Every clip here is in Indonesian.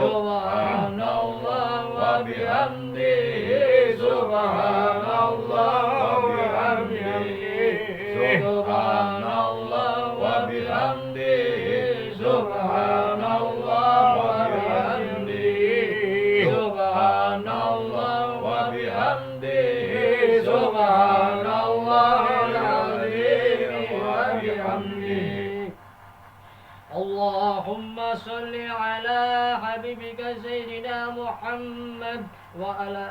Subhanallah wa bihamdihi. Subhanallah wa bihamdihi. Subhanallah wa bihamdihi. Subhanallah wa bihamdihi. Subhanallah wa bihamdihi. Subhanallah wa bihamdihi. Allahumma salli ala habibika Sayyidina Muhammad wa ala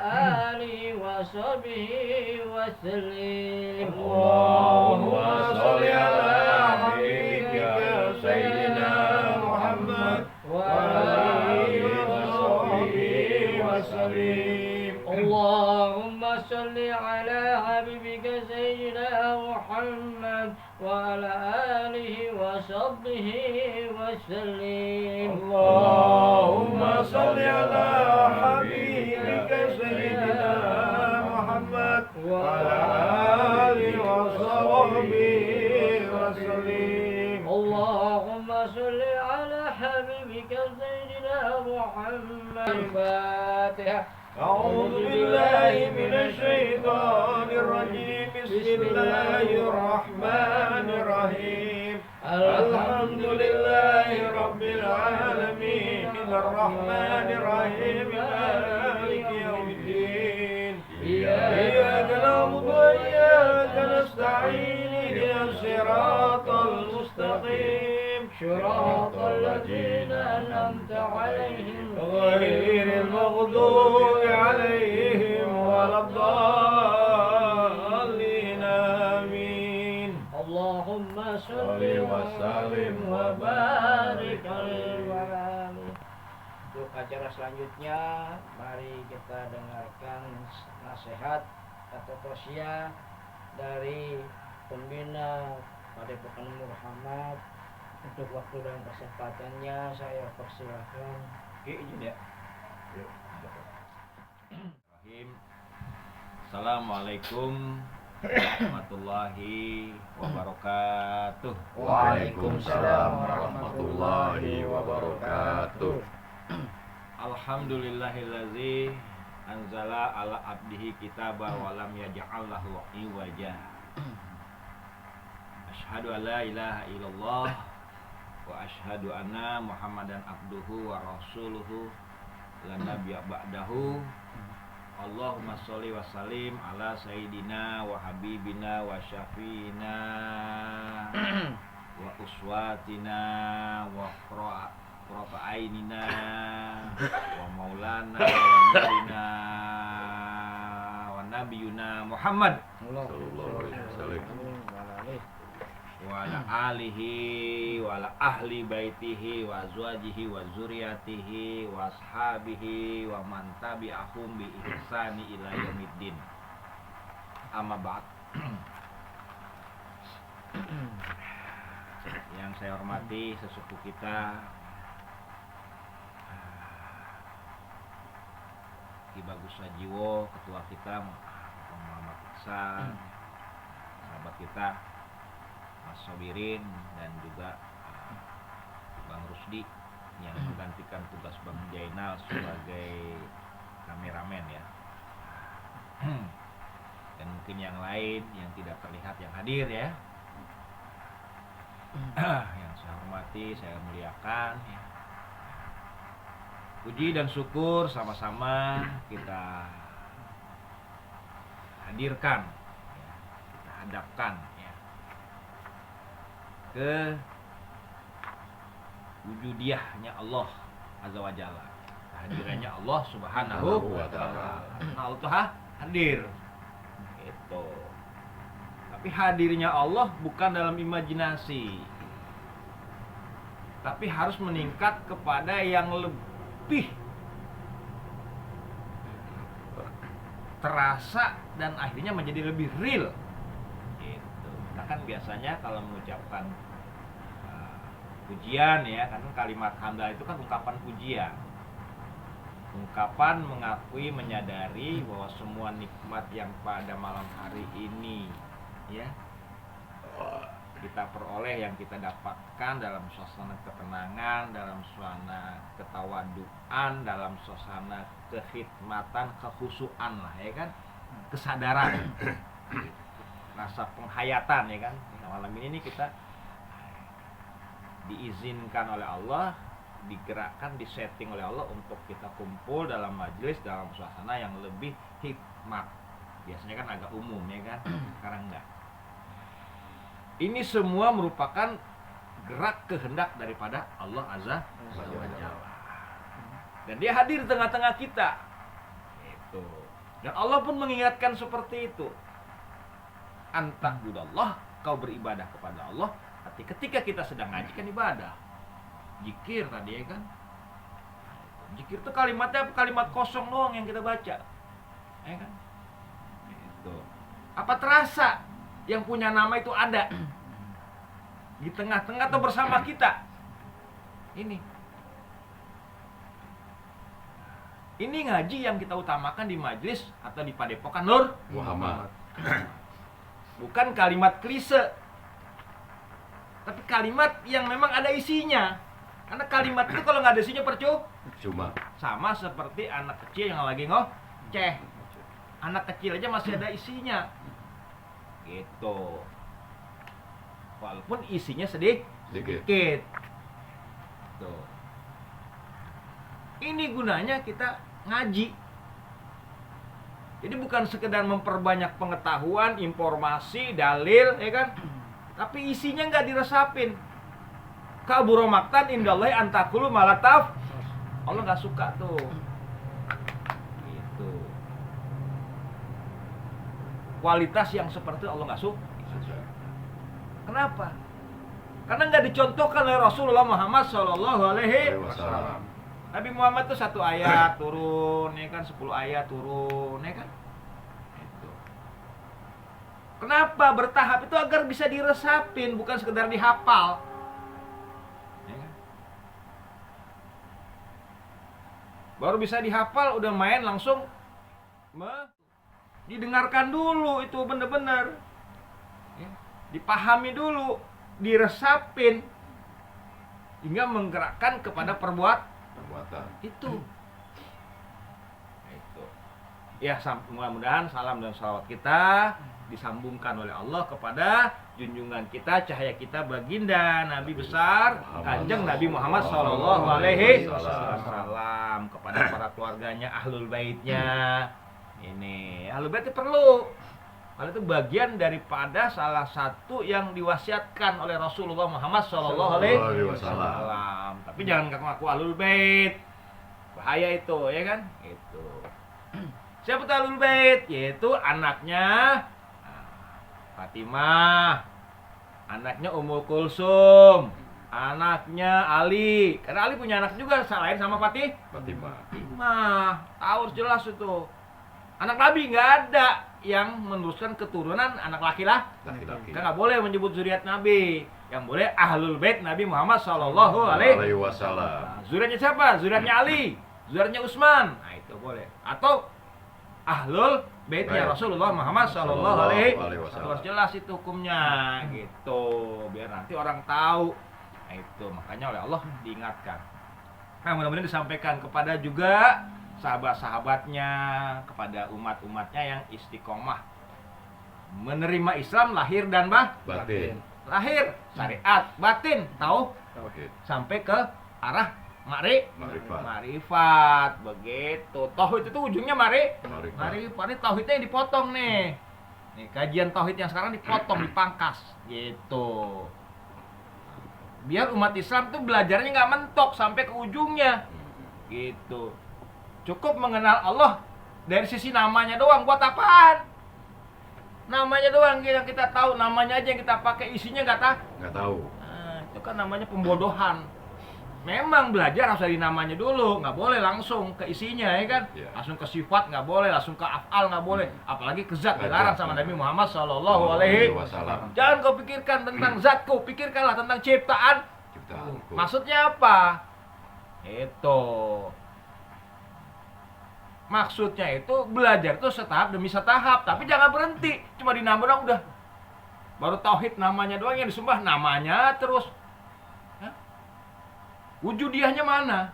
alihi wa sahbihi wa sallim. Allahumma salli ala habibika Sayyidina Muhammad wa ala alihi wa sahbihi wa sallim. Allahumma salli ala habibika Sayyidina Muhammad wa ala alihi wa sahbihi wa sallim. Allahumma salli ala habibika Sayyidina Muhammad wa ala alihi wa sahbihi wa sallim. Allahumma salli ala habibika Sayyidina Muhammad. Al-Fatiha. أعوذ بالله من الشيطان الرجيم. بسم الله الرحمن الرحيم. الحمد لله رب العالمين الرحمن الرحيم مالك يوم الدين. إياك نعبد وإياك نستعين. اهدنا الصراط المستقيم صراط الذين أنعمت عليهم غير المغضوب عليهم ولا الضالين. آمين. اللهم صل وسلم وبارك عليه. Untuk acara selanjutnya, mari kita dengarkan nasihat atau tausiah dari pembina Padepokan Muhammad. Untuk waktu dan kesempatannya saya persilahkan. Izin ya. Assalamualaikum warahmatullahi wabarakatuh. Waalaikumsalam warahmatullahi wabarakatuh. Alhamdulillahillazi anzala ala abdihi kitaba wa lam yaj'al lahu iwaja. Asyhadu an la ilaha illallah wa asyhadu anna Muhammadan abduhu wa rasuluhu la nabiyya ba'dahu. Allahumma sholli wa sallim ala sayyidina wa habibina wa syafiina wa uswatina wa qurra'ainina wa maulana wa nabiyina wa nabiyuna Muhammad sallallahu alaihi wasallam wa ala alihi wa ala ahli baitihi wa azwajihi wa zuriyatihi wa ashabihi wa man tabi'ahum bi ihsani ila yaumiddin. Amma ba'd. Yang saya hormati sesepuh kita Ki Bagus Sajiwo, ketua kita Muhammad Iksan, sahabat kita Mas Sobirin, dan juga Bang Rusdi yang menggantikan tugas Bang Jainal sebagai kameramen ya. Dan mungkin yang lain yang tidak terlihat yang hadir ya. Yang saya hormati, saya muliakan ya. Puji dan syukur sama-sama kita hadirkan ya, kita hadapkan ke wujudiyahnya Allah Azza wa Jalla, kehadirannya Allah Subhanahu wa Ta'ala. Allah hadir itu. Tapi hadirnya Allah bukan dalam imajinasi, tapi harus meningkat kepada yang lebih terasa dan akhirnya menjadi lebih real. Kita kan biasanya kalau mengucapkan pujian ya, kan kalimat hamdalah itu kan ungkapan pujian, ungkapan mengakui, menyadari bahwa semua nikmat yang pada malam hari ini ya kita peroleh, yang kita dapatkan dalam suasana ketenangan, dalam suasana ketawaduan, dalam suasana kekhidmatan, kekhusyuan lah ya kan, kesadaran, rasa penghayatan ya kan. Malam ini kita diizinkan oleh Allah, digerakkan, disetting oleh Allah untuk kita kumpul dalam majelis, dalam suasana yang lebih hikmat. Biasanya kan agak umum ya kan, sekarang enggak. Ini semua merupakan gerak kehendak daripada Allah Azza wa Jalla. Dan dia hadir di tengah-tengah kita. Itu. Dan Allah pun mengingatkan seperti itu. Anta'budallah, kau beribadah kepada Allah. Ketika kita sedang ngaji kan ibadah. Zikir tadi ya kan. Zikir itu kalimatnya kalimat kosong doang yang kita baca. Ya kan? Itu. Apa terasa yang punya nama itu ada di tengah-tengah atau bersama kita? Ini ngaji yang kita utamakan di majelis atau di Padepokan Nur Muhammad. Bukan kalimat klise, tapi kalimat yang memang ada isinya. Karena kalimat itu kalau nggak ada isinya Cuma sama seperti anak kecil yang lagi ngoceh. Anak kecil aja masih ada isinya. Gitu. Walaupun isinya sedikit. Tuh. Ini gunanya kita ngaji. Jadi bukan sekedar memperbanyak pengetahuan, informasi, dalil, ya kan? Tapi isinya nggak diresapin. Kaburo maktan indallahi antakulu malataf. Allah nggak suka tuh. Gitu. Kualitas yang seperti Allah nggak suka. Kenapa? Karena nggak dicontohkan oleh Rasulullah Muhammad SAW. Nabi Muhammad itu 1 ayat turun, ya kan, 10 ayat turun, ya kan. Itu. Kenapa bertahap itu agar bisa diresapin, bukan sekedar dihafal. Ya kan? Baru bisa dihafal, udah main langsung didengarkan dulu itu bener-bener. Ya. Dipahami dulu, diresapin hingga menggerakkan kepada perbuatan itu. Ya, mudah-mudahan salam dan salawat kita disambungkan oleh Allah kepada junjungan kita, cahaya kita, baginda Nabi besar Kanjeng Nabi Muhammad sallallahu alaihi wasallam, kepada para keluarganya, ahlul baitnya. Ini ahlul bait itu perlu. Karena itu bagian daripada salah satu yang diwasiatkan oleh Rasulullah Muhammad sallallahu alaihi wasallam. Tapi jangan ngaku-ngaku ahlul bait. Bahaya itu, ya kan? Itu. Siapa tuh ahlul bait? Yaitu anaknya Fatimah, anaknya Ummu Kulsum, anaknya Ali. Karena Ali punya anak juga selain sama Fatimah. Tahu jelas itu. Anak Nabi nggak ada yang meneruskan keturunan anak laki-laki. Kan nggak boleh menyebut zuriat Nabi. Yang boleh ahlul bait Nabi Muhammad sallallahu alaihi wasallam. Zuriatnya siapa? Zuriatnya Ali, zuriatnya Utsman. Nah, itu boleh. Atau ahlul baitnya Rasulullah Muhammad sallallahu alaihi wasallam. Harus jelas itu hukumnya gitu, biar nanti orang tahu. Nah, itu makanya oleh Allah diingatkan. Nah, mudah-mudahan disampaikan kepada juga sahabat-sahabatnya, kepada umat-umatnya yang istiqomah menerima Islam lahir dan batin. Lahir syariat, batin tauhid, sampai ke arah Ma'rifat. Begitu. Tauhid itu ujungnya Ma'rifat. Ini tauhidnya yang dipotong nih. Nih, kajian tauhid yang sekarang dipotong, dipangkas gitu. Biar umat Islam tuh belajarnya nggak mentok sampai ke ujungnya. Gitu. Cukup mengenal Allah dari sisi namanya doang. Buat apaan? Namanya doang yang kita tahu, namanya aja yang kita pakai, isinya nggak tahu. Nah, itu kan namanya pembodohan. Memang belajar harus dari namanya dulu, nggak boleh langsung ke isinya, ya kan? Langsung ke sifat nggak boleh, langsung ke af'al nggak boleh, apalagi ke zat dilarang sama Nabi Muhammad sallallahu alaihi wasallam. Jangan kau pikirkan tentang zat, kau pikirkanlah tentang ciptaan. Maksudnya apa? Itu. Maksudnya itu belajar itu setahap demi setahap, tapi jangan berhenti cuma dinambah udah Baru tauhid namanya doang yang disembah, namanya terus. Hah? Wujudiahnya mana?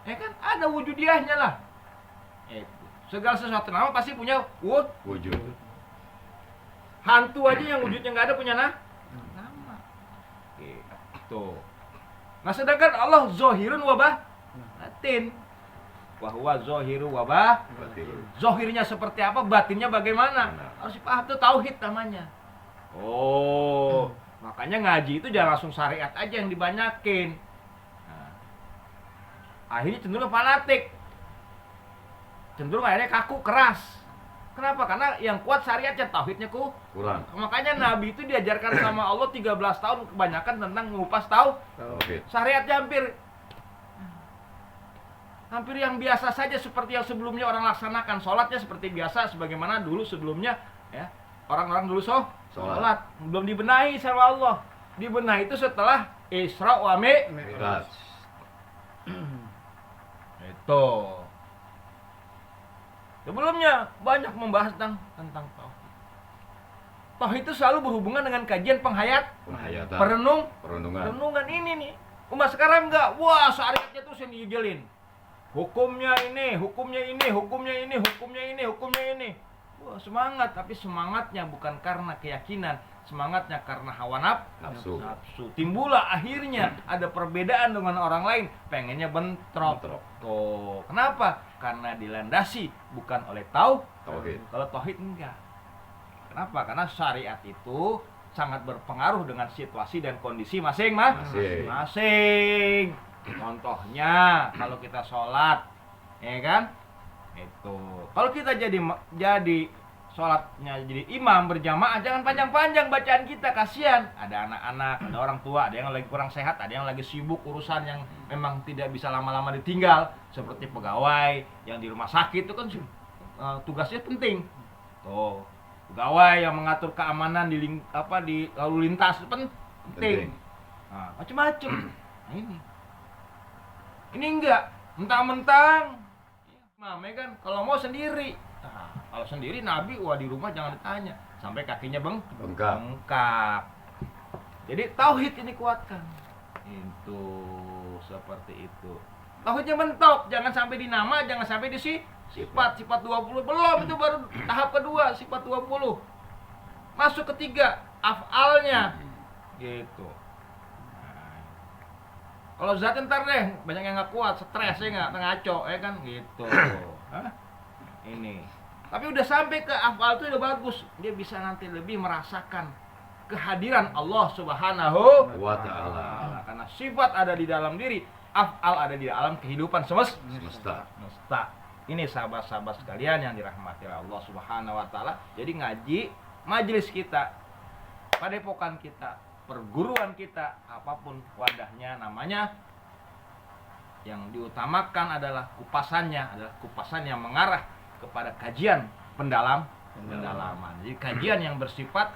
Ya kan ada wujudiahnya lah. Segala sesuatu nama pasti punya Wujud. Hantu aja yang wujudnya nggak ada punya nama. Gitu. Nah sedangkan Allah zohirun wabah batin. Bahwa zohiru wabah Batin. zohirnya seperti apa, batinnya bagaimana. Harus dipaham tuh tauhid namanya. Oh, makanya ngaji itu jangan langsung syariat aja yang dibanyakin. Nah, akhirnya cenderung fanatik. Cenderung akhirnya kaku, keras. Kenapa? Karena yang kuat syariatnya, tauhidnya Kurang. Makanya Nabi itu diajarkan sama Allah 13 tahun kebanyakan tentang mengupas Oke. syariatnya hampir yang biasa saja seperti yang sebelumnya orang laksanakan. Sholatnya seperti biasa sebagaimana dulu sebelumnya ya. Orang-orang dulu sholat belum dibenahi sama Allah. Dibenahi itu setelah Isra wa Mi'raj. Itu. Sebelumnya banyak membahas tentang tauhid. Tauhid itu selalu berhubungan dengan kajian Penghayatan. Perenungan. renungan ini nih. Umat sekarang enggak, wah syariatnya tuh yang dijelin. Hukumnya ini, hukumnya ini, hukumnya ini, hukumnya ini, hukumnya ini. Wah semangat, tapi semangatnya bukan karena keyakinan, semangatnya karena hawa Nafsu. Timbullah akhirnya ada perbedaan dengan orang lain, pengennya bentrok. Tuh, kenapa? Karena dilandasi bukan oleh Tauhid. Kalau tauhid enggak. Kenapa? Karena syariat itu sangat berpengaruh dengan situasi dan kondisi masing-masing. Contohnya kalau kita sholat, ya kan? Itu. Kalau kita jadi sholatnya jadi imam berjamaah, jangan panjang-panjang bacaan kita, kasihan. Ada anak-anak, ada orang tua, ada yang lagi kurang sehat, ada yang lagi sibuk urusan yang memang tidak bisa lama-lama ditinggal, seperti pegawai yang di rumah sakit itu kan tugasnya penting. Tuh, pegawai yang mengatur keamanan di lalu lintas itu penting. Nah, macam-macam. Nah, ini enggak mentang-mentang mame kan kalau mau sendiri. Nah, kalau sendiri Nabi di rumah jangan ditanya sampai kakinya bengkak. Jadi tauhid ini kuatkan. Itu seperti itu. Tauhidnya mentok, jangan sampai di nama, jangan sampai di sifat 20 belum, itu baru tahap kedua sifat 20. Masuk ketiga af'alnya. Gitu. Kalau zat ntar deh banyak yang nggak kuat, stres ya nggak ngaco ya kan gitu. Hah? Ini. Tapi udah sampai ke afal itu udah bagus. Dia bisa nanti lebih merasakan kehadiran Allah Subhanahu Wa ta'ala. Karena sifat ada di dalam diri, afal ada di dalam kehidupan semesta. Ini sahabat-sahabat sekalian yang dirahmati Allah Subhanahu wa taala. Jadi ngaji, majelis kita, padepokan kita, perguruan kita, apapun wadahnya namanya, yang diutamakan adalah kupasannya, adalah kupasan yang mengarah kepada kajian pendalaman. Jadi kajian yang bersifat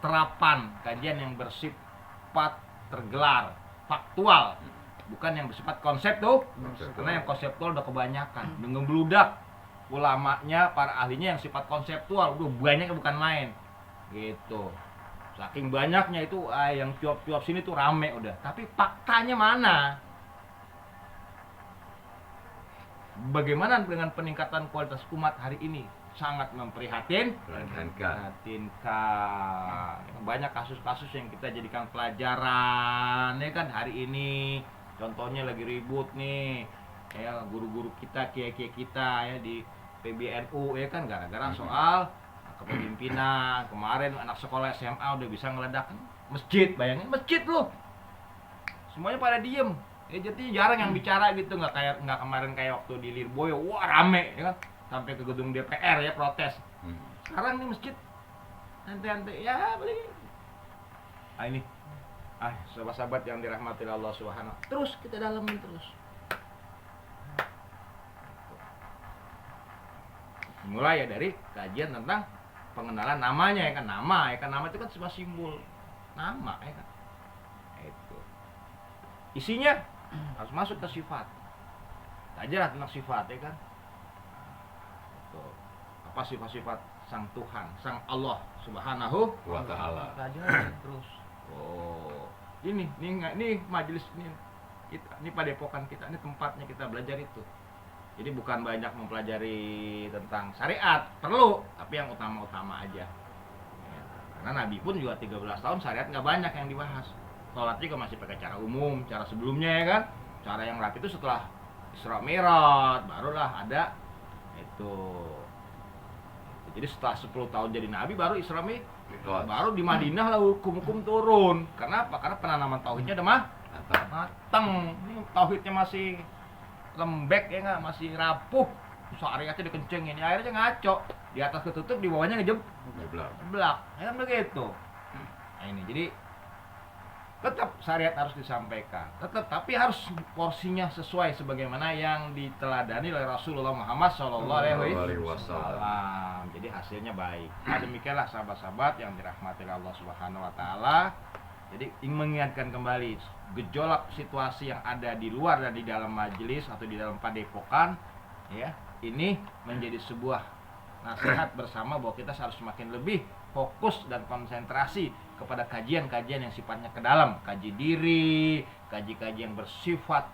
terapan, kajian yang bersifat tergelar, faktual, bukan yang bersifat konsep tuh. Karena yang konseptual udah kebanyakan, udah ngebludak. Ulamanya, para ahlinya yang sifat konseptual udah banyak, bukan main. Gitu. Saking banyaknya itu yang cuap-cuap sini tuh rame udah. Tapi faktanya mana? Bagaimana dengan peningkatan kualitas umat hari ini? Sangat memprihatinkan. Banyak kasus-kasus yang kita jadikan pelajaran ya kan hari ini. Contohnya lagi ribut nih ya guru-guru kita, kiai-kiai kita ya di PBNU ya kan, gara-gara soal kepemimpinan. Kemarin anak sekolah SMA udah bisa ngeledak masjid, bayangin masjid loh. Semuanya pada diem. Ya jadi jarang yang bicara gitu, nggak kemarin kayak waktu di Lirboyo, wah rame ya kan, sampai ke gedung DPR ya protes. Sekarang nih masjid ante-ante ya beli. Ini sahabat-sahabat yang dirahmati Allah Subhanahu. Terus kita dalamin terus. Mulai ya dari kajian tentang pengenalan namanya ya kan, nama itu kan cuma simbol nama ya kan. Itu isinya harus masuk ke sifat. Aja tentang sifat ya kan. Tuh. Apa sifat-sifat sang Tuhan, sang Allah Subhanahu Wa ta'ala. Pelajarin terus. Ini majelis ini padepokan kita, ini tempatnya kita belajar itu. Jadi bukan banyak mempelajari tentang syariat, perlu, tapi yang utama-utama aja. Ya, karena Nabi pun juga 13 tahun syariat nggak banyak yang dibahas. Sholat juga masih pakai cara umum, cara sebelumnya ya kan. Cara yang rapi itu setelah Isra Mi'raj, barulah ada itu. Jadi setelah 10 tahun jadi Nabi baru Isra Mi'raj, baru di Madinah lah hukum-hukum turun. Kenapa? Karena penanaman tauhidnya udah matang. Ini tauhidnya masih lembek ya nggak, masih rapuh, syariatnya dikencengin, ya, akhirnya ngaco, di atas ketutup, di bawahnya ngejeblak, ya kan begitu. Nah ini, jadi tetap syariat harus disampaikan, tapi harus porsinya sesuai sebagaimana yang diteladani oleh Rasulullah Muhammad SAW. Jadi hasilnya baik. Nah, demikianlah sahabat-sahabat yang dirahmati Allah Subhanahu Wa Taala. Jadi ingin mengingatkan kembali gejolak situasi yang ada di luar dan di dalam majelis atau di dalam padepokan, ya, ini menjadi sebuah nasihat bersama bahwa kita harus semakin lebih fokus dan konsentrasi kepada kajian-kajian yang sifatnya ke dalam, kaji diri, kaji-kaji yang bersifat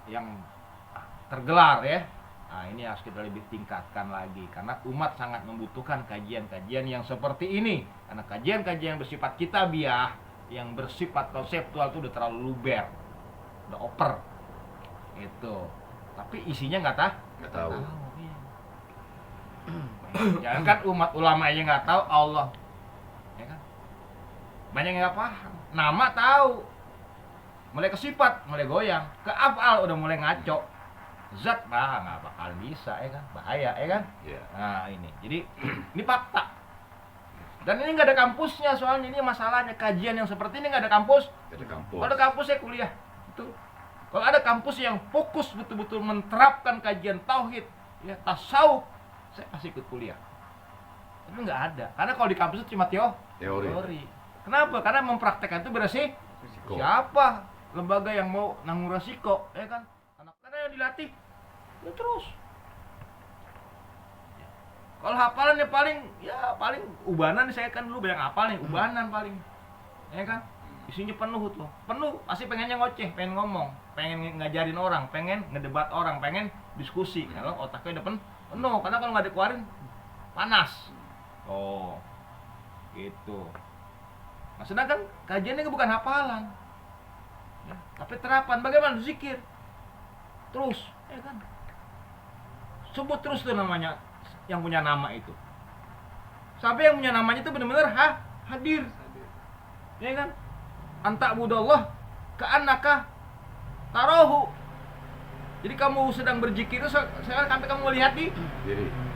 yang tergelar ya. Nah, ini harus kita lebih tingkatkan lagi karena umat sangat membutuhkan kajian-kajian yang seperti ini. Karena kajian-kajian yang bersifat kitabiah, yang bersifat konseptual itu udah terlalu luber, udah oper, itu. Tapi isinya nggak tahu. Jangan kan umat ulama aja nggak tahu Allah, ya kan? Banyak yang nggak paham. Nama tahu, mulai ke sifat, mulai goyang, ke afal udah mulai ngaco. Zat nggak bakal bisa ya kan, bahaya ya kan. Nah ini, jadi ini fakta. Dan ini nggak ada kampusnya, soalnya ini masalahnya kajian yang seperti ini nggak ada kampus. Kalau ada kampus saya kuliah. Itu. Kalau ada kampus yang fokus betul-betul menerapkan kajian tauhid, ya tasawuf, saya pasti ikut kuliah. Tapi nggak ada, karena kalau di kampus itu cuma teori. Kenapa? Karena mempraktekkan itu berarti siapa lembaga yang mau nanggung resiko, ya kan? Karena yang dilatih ya terus. Kalau hafalannya paling ubanan, saya kan dulu banyak hafal nih, ubanan paling, ya kan? Isinya penuh tuh, pasti pengennya ngoceh, pengen ngomong, pengen ngajarin orang, pengen ngedebat orang, pengen diskusi. Kalau otaknya udah penuh, karena kalau nggak dikeluarin panas. Oh, gitu. Nah, sedangkan kajiannya bukan hafalan, ya, tapi terapan. Bagaimana zikir? Terus, ya kan? Sebut terus tuh namanya, yang punya nama itu. Sampai yang punya namanya itu benar-benar hadir. Ya kan? Anta budallah ka'annaka tarahu. Jadi kamu sedang berzikir itu sampai kamu melihat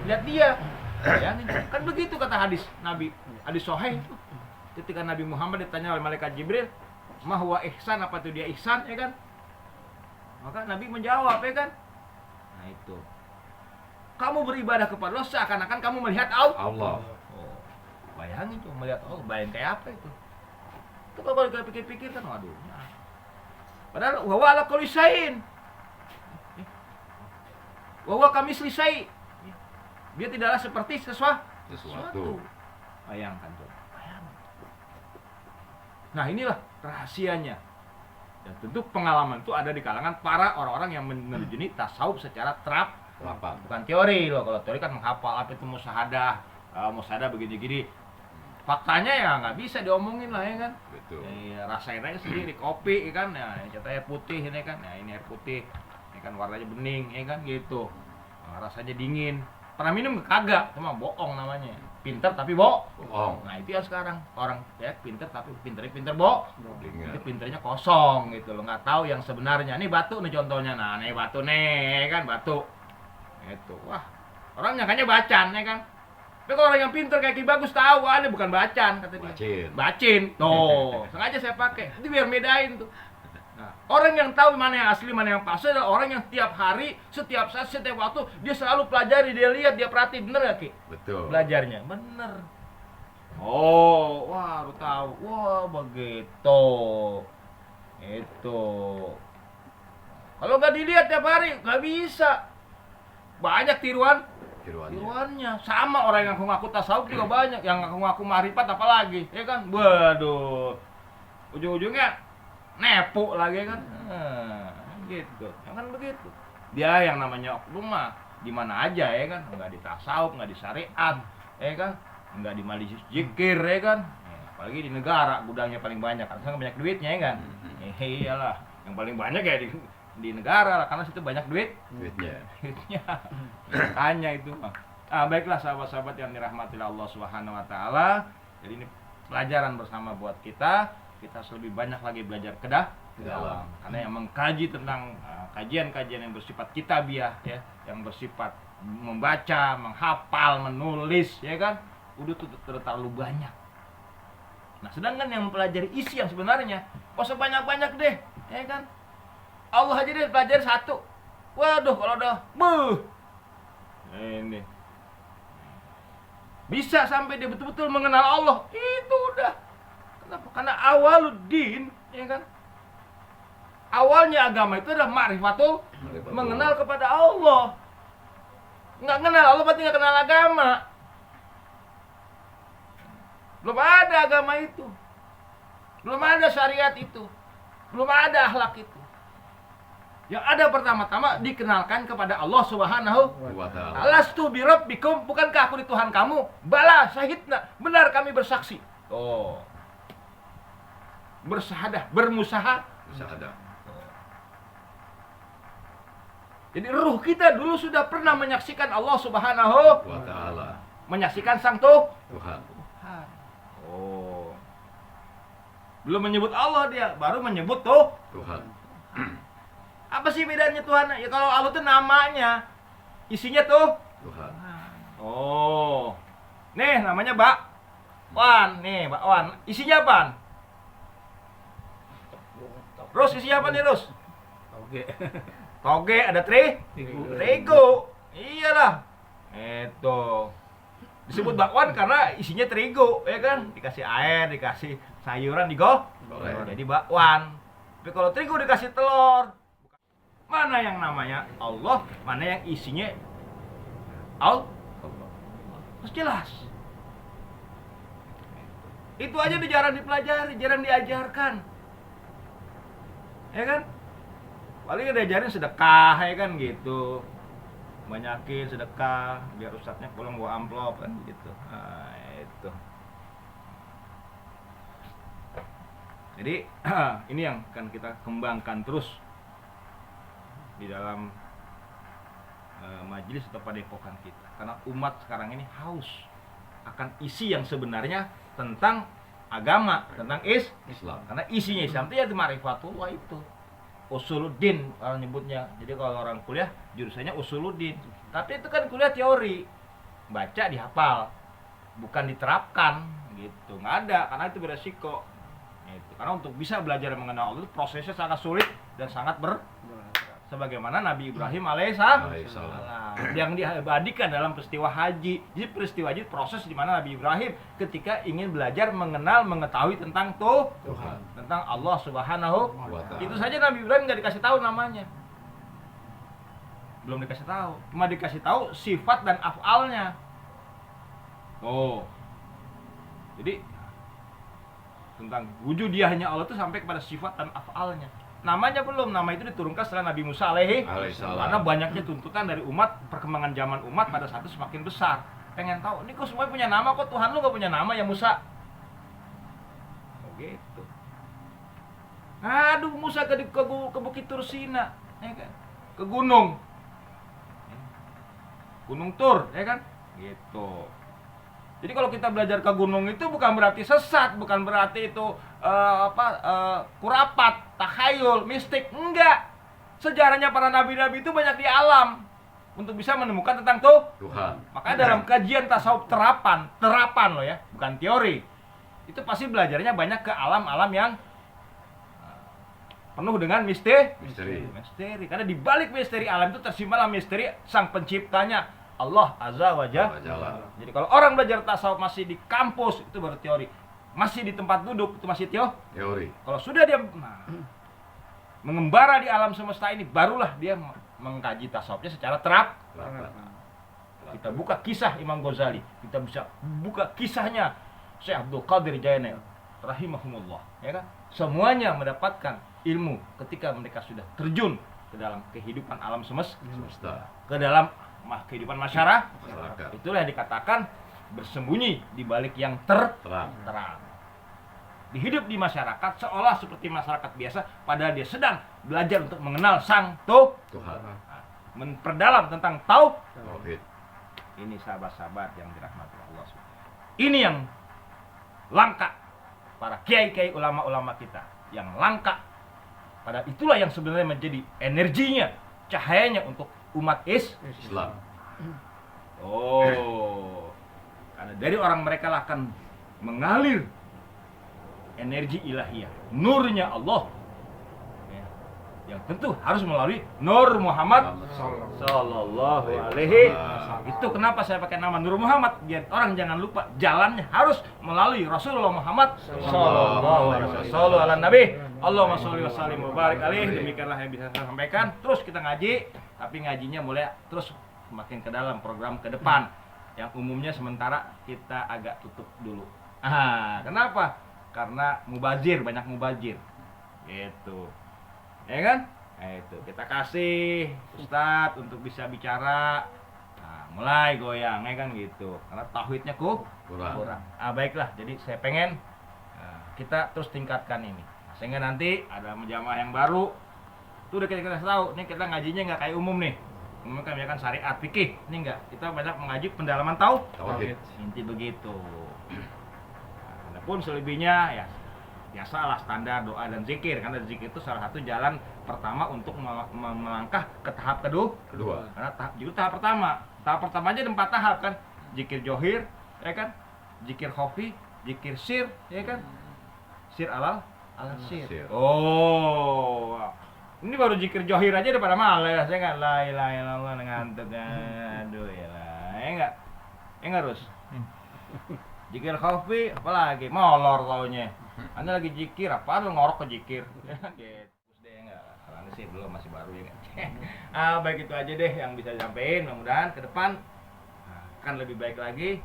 lihat dia. Bayangin, kan begitu kata hadis Nabi, hadis sahih itu. Ketika Nabi Muhammad ditanya oleh malaikat Jibril, "Ma huwa ihsan?" Apa itu dia ihsan, ya kan? Maka Nabi menjawab, ya kan? Nah itu. Kamu beribadah kepada Allah seakan-akan kamu melihat Allah. Oh, bayangin tuh melihat Allah, bayang kayak apa itu? Itu kalau kita pikir-pikir kan, waduh. Padahal wa ala kulli syai'in. Wa huwa kamitsli syai'. Dia tidaklah seperti sesuatu. Bayangkan tuh. Nah, inilah rahasianya. Dan tentu pengalaman itu ada di kalangan para orang-orang yang menerjuni tasawuf secara terapan. Bukan teori loh. Kalau teori kan menghafal apa itu musyahadah begini-gini. Faktanya ya nggak bisa diomongin lah, ya kan. Betul. Ya, rasain aja sendiri, kopi ya kan. Nah, air putih ini kan. Nah, ini air putih. Ini kan warnanya bening, ya kan gitu. Nah, rasanya dingin. Pernah minum kagak? Cuma bohong namanya. Pinter tapi bohong. Nah, itu ya sekarang orang ya pinter tapi pinter bohong. Itu pinternya kosong gitu loh, nggak tahu yang sebenarnya. Nih batu nih contohnya. Nah, nih batu nih kan batu. Itu. Wah, orang nyangkanya bacan, ya kan. Tapi kalau orang yang pinter kayak Ki Bagus tahu, ini bukan bacan kata dia. Bacin. Tuh, sengaja saya pakai. Itu biar bedain tuh. Nah, orang yang tahu mana yang asli, mana yang palsu adalah orang yang tiap hari, setiap saat, setiap waktu dia selalu pelajari, dia lihat, dia perhati, bener gak Ki? Betul. Belajarnya, bener. Oh, wah, lu tahu. Wah, begitu. Itu. Kalau nggak dilihat tiap hari, nggak bisa. Banyak tiruan Tiruannya sama orang yang ngaku-ngaku tasawuf juga banyak, yang ngaku-ngaku ma'rifat apalagi, ya kan? Waduh. Ujung-ujungnya nepu lagi kan. Gitu. Yang kan begitu. Dia yang namanya oknum mah di mana aja ya kan? Enggak di tasawuf, enggak di syariat, ya kan? Enggak di majelis zikir ya kan? Apalagi di negara gudangnya paling banyak karena banyak duitnya ya kan. Iyalah, yang paling banyak ya di negara lah karena situ banyak duitnya. Makanya itu mah. Baiklah sahabat-sahabat yang dirahmati Allah Subhanahu wa taala. Jadi ini pelajaran bersama buat kita. Kita harus lebih banyak lagi belajar ke dalam. Karena yang mengkaji tentang kajian-kajian yang bersifat kitabiah ya, yang bersifat membaca, menghafal, menulis ya kan, udah tuh terlalu banyak. Nah, sedangkan yang mempelajari isi yang sebenarnya, sebanyak-banyak deh, ya kan? Allah aja deh pelajari satu. Waduh, kalau udah ini bisa sampai dia betul-betul mengenal Allah, itu udah. Kenapa? Karena awaluddin, ya kan? Awalnya agama itu adalah ma'rifatul, mengenal kepada Allah. Nggak kenal Allah berarti nggak kenal agama. Belum ada agama itu. Belum ada syariat itu. Belum ada akhlak itu. Yang ada pertama-tama dikenalkan kepada Allah Subhanahu wa taala. Alastu bi rabbikum, bukankah aku di Tuhan kamu? Bala syahidna, benar kami bersaksi. Bersahadah, bermusahadah. Jadi ruh kita dulu sudah pernah menyaksikan Allah Subhanahu wa taala. Menyaksikan sang Tuhan. Belum menyebut Allah dia, baru menyebut Tuhan. Apa sih bedanya Tuhan? Ya kalau Allah itu namanya, isinya Tuhan. Nih namanya Bakwan, nih Bakwan. Isinya apa? Rus isinya apa nih Rus? Toge ada terigu. Iyalah. Itu. Disebut bakwan karena isinya terigu, ya kan? Dikasih air, dikasih sayuran digoreng. Jadi bakwan. Tapi kalau terigu dikasih telur, mana yang namanya Allah, mana yang isinya Allah? Harus jelas. Itu aja jarang dipelajari, jarang diajarkan. Ya kan? Paling diajarin sedekah, ya kan gitu. Banyakin sedekah biar ustadznya pulang bawa amplop kan gitu. Nah, itu. Jadi ini yang akan kita kembangkan terus di dalam majelis atau padepokan kita. Karena umat sekarang ini haus akan isi yang sebenarnya tentang agama, tentang Islam. Karena isinya Islam itu ya ma'rifatullah itu. Usuluddin orang nyebutnya. Jadi kalau orang kuliah jurusannya usuluddin. Tapi itu kan kuliah teori. Baca dihafal. Bukan diterapkan gitu. Nggak ada karena itu beresiko. Gitu. Karena untuk bisa belajar mengenal Allah itu prosesnya sangat sulit dan sangat sebagaimana Nabi Ibrahim alaihissalam yang diabadikan dalam peristiwa haji. Jadi peristiwa haji proses di mana Nabi Ibrahim ketika ingin belajar mengenal, mengetahui tentang Tuhan, tentang Allah Subhanahu wa taala. Itu saja Nabi Ibrahim nggak dikasih tahu namanya. Belum dikasih tahu. Cuma dikasih tahu sifat dan af'alnya. Jadi tentang wujudiahnya Allah itu sampai kepada sifat dan af'alnya. Namanya belum, nama itu diturunkan setelah Nabi Musa alaihissalam. Karena banyaknya tuntutan dari umat, perkembangan zaman umat pada saat itu semakin besar. Pengen tahu, ini kok semuanya punya nama, kok Tuhan lu gak punya nama ya Musa? Gitu. Aduh, Musa ke Bukit Tursina, ya kan? Ke gunung Tur, ya kan? Gitu. Jadi kalau kita belajar ke gunung itu bukan berarti sesat, bukan berarti itu kurapat, takhayul, mistik, enggak. Sejarahnya para nabi-nabi itu banyak di alam untuk bisa menemukan tentang Tuhan. Makanya dalam kajian tasawuf terapan loh ya, bukan teori. Itu pasti belajarnya banyak ke alam-alam yang penuh dengan misteri. Karena di balik misteri alam itu tersimpanlah misteri sang penciptanya, Allah Azza wa Jalla. Jadi kalau orang belajar tasawuf masih di kampus itu baru teori. Masih di tempat duduk itu masih teori. Kalau sudah dia mengembara di alam semesta ini, barulah dia mengkaji tasawufnya secara Kita buka kisah Imam Ghazali, kita bisa buka kisahnya Syekh Abdul Qadir Jailani rahimahumullah, ya kan? Semuanya mendapatkan ilmu ketika mereka sudah terjun ke dalam kehidupan alam Semesta. ke dalam kehidupan masyarakat. Masyarakat. Itulah yang dikatakan bersembunyi di balik yang terang. Terang. Dihidup di masyarakat seolah seperti masyarakat biasa, padahal dia sedang belajar untuk mengenal Sang Tuhan. memperdalam tentang tauhid. Tauhid. Ini sahabat-sahabat yang dirahmati Allah. Ini yang langka para kiai-kiai ulama-ulama kita, yang langka. Padahal itulah yang sebenarnya menjadi energinya, cahayanya untuk umat Islam. Oh, karena dari orang mereka lah akan mengalir energi ilahiyah, nurnya Allah, ya, yang tentu harus melalui Nur Muhammad Sallallahu Alaihi Wasallam. Itu kenapa saya pakai nama Nur Muhammad, biar orang jangan lupa jalannya harus melalui Rasulullah Muhammad Sallallahu Alaihi Wasallam. Nabi Allahumma sholli wa sallim wa barik alaihi. Demikianlah yang bisa saya sampaikan. Terus kita ngaji, tapi ngajinya mulai terus makin ke dalam program ke depan. Yang umumnya sementara kita agak tutup dulu. Kenapa? Karena mubazir, banyak mubazir. Gitu. Ya kan? Itu kita kasih Ustadz untuk bisa bicara. Nah, mulai goyang, ya kan gitu. Karena tauhidnya kurang. Baiklah, jadi saya pengen kita terus tingkatkan ini. Sehingga nanti ada jamaah yang baru. Itu udah kita tahu, nih kita ngajinya nggak kayak umum nih. Umum kan kan syariat fikih, ini enggak. Kita banyak mengaji pendalaman Tauhid. Inti begitu. Adapun selebihnya ya biasalah standar doa dan zikir, karena zikir itu salah satu jalan pertama untuk melangkah ke tahap kedua. Karena tahap pertama aja ada 4 tahap kan. Zikir johir, ya kan? Zikir khafi, zikir sir, ya kan? Sir alal sir. Oh. Ini baru zikir johir aja udah pada males, ya kan? La ilaha illallah ngantuk. Aduh ya lah. Enggak Rus. Zikir khafi apalagi molor taunya. Anda lagi zikir apa lu ngorok ke zikir. Ya gitu. Terus deh enggak. Karena sih belum masih baru ya kan. Baik itu aja deh yang bisa disampaikan. Mudah-mudahan ke depan akan lebih baik lagi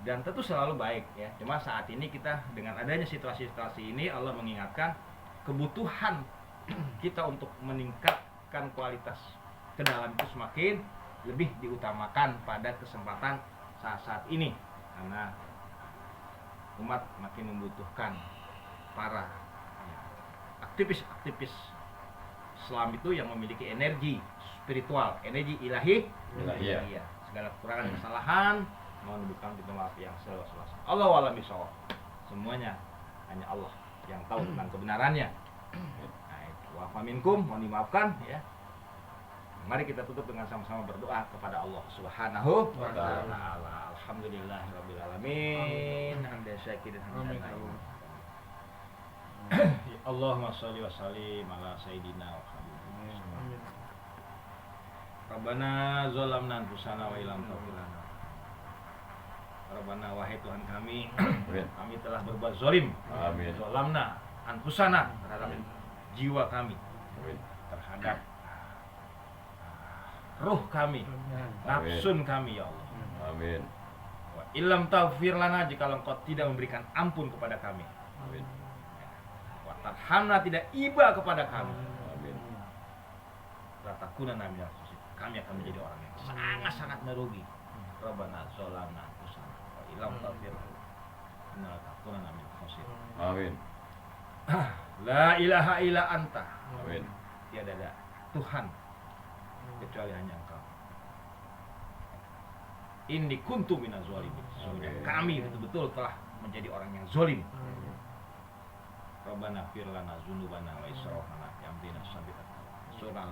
dan tentu selalu baik ya. Cuma saat ini kita dengan adanya situasi-situasi ini Allah mengingatkan kebutuhan kita untuk meningkatkan kualitas ke dalam itu semakin lebih diutamakan pada kesempatan saat-saat ini, karena umat makin membutuhkan para aktivis-aktivis Islam itu yang memiliki energi spiritual, energi ilahi. Segala kekurangan kesalahan mohon dibuka pintu maaf yang seluas-luasnya. Allah wa'lam bishawab. Semuanya hanya Allah yang tahu tentang kebenarannya. Wa'afa minkum, mohon dimaafkan ya. Mari kita tutup dengan sama-sama berdoa kepada Allah Subhanahu wa ta'ala. Alhamdulillahirabbil alamin. Hamdan syakirin hamdan naimin. Allahumma shalli wa sallim ala sayyidina wa habibina. Rabbana zalamna anfusana wa illam taghfir lana. Rabbana wahai Tuhan kami, kami telah berbuat zalim. Amin. Zalamna anfusana, terhadap jiwa kami, terhadap ruh kami, nafsun kami ya Allah. Amin. Wa illam taghfir lana, jika Engkau tidak memberikan ampun kepada kami. Amin. Wa tarhamna, tidak iba kepada kami. Amin. La takunanna minal khasirin, kami akan menjadi orang yang sangat-sangat merugi. Rabbana zalamna anfusana wa illam taghfir lana innaka takunanna minal khasirin. Amin. La ilaha illa anta. Amin. Tiada ada Tuhan kecuali hanya Engkau. Inni kuntu minaz zalimin. Sesungguhnya kami betul-betul telah menjadi orang yang zalim. Rabbana fir lana dzunubana wa israfana fi amrina sabiqat.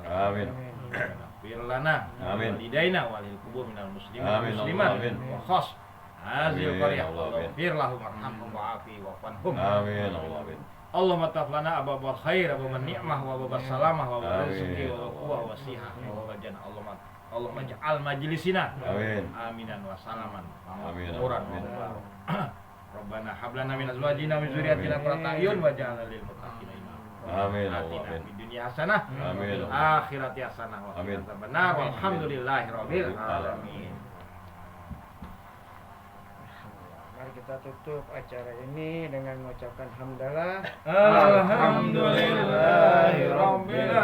Amin. Rabbana fir lana Amin. walidaina wal qubur minal muslimin wal Amin. muslimat Amin. wa khas hazil Amin. qaryah. Amin. Fir lahum warhamhum wa'afi wa'fanhum. Amin. Amin. Allahumma taflana ababal khair, ababal ni'mah, wa ababal salamah, wa ababal Amin. rizki, wa quwwah, wa sihah, wa ababal jannah. Allahumma ja'al majlisina Amin. aminan wa salaman wa Amin. maghfuran wa Amin. mubarak. Rabbana hab lana min azwajina wa min dzurriyyatina qurrata a'yun waj'alna lil muttaqina imama. Amin. Atina Amin. fid dunya hasanah Amin. wa fil akhirati hasanah wa qina Amin. adzabannar. Walhamdulillahi rabbil alamin. Mari kita tutup acara ini dengan mengucapkan hamdalah. Alhamdulillahirabbil